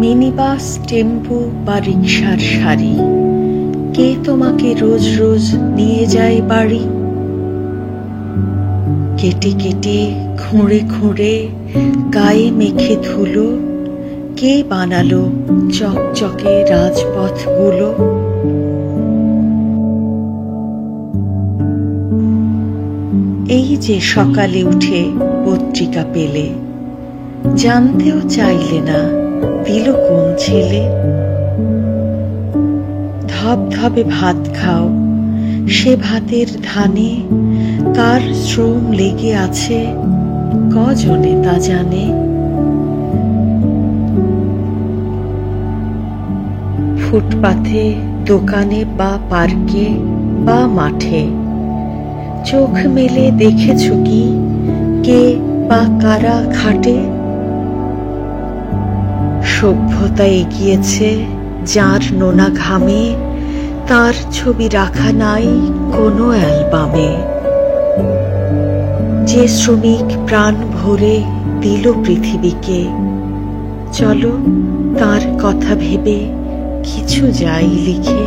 Mini bus, tempo বা রিকশার সারি, কে তোমাকে রোজ রোজ নিয়ে যায় বাড়ি? কেটে কেটে খুঁড়ে খুঁড়ে গায়ে মেখে ধুলো, কে বানালো চকচকে রাজপথগুলো? এই যে সকালে উঠে পত্রিকা পেলে, জানতেও চাইলে না দিল কোন ছেলে। ধবধবে ভাত খাও, সে ভাতের ধানে কার শ্রম লেগে আছে কজনে তা জানে। ফুটপাথে, দোকানে বা পার্কে বা মাঠে চোখ মেলে দেখেছ কি কে বা কারা খাটে? সভ্যতা এগিয়েছে যার নোনা ঘামে, তার ছবি রাখা নাই কোনো অ্যালবামে। যে শ্রমিক প্রাণ ভরে দিল পৃথিবীকে, চলো তার কথা ভেবে কিছু যাই লিখে।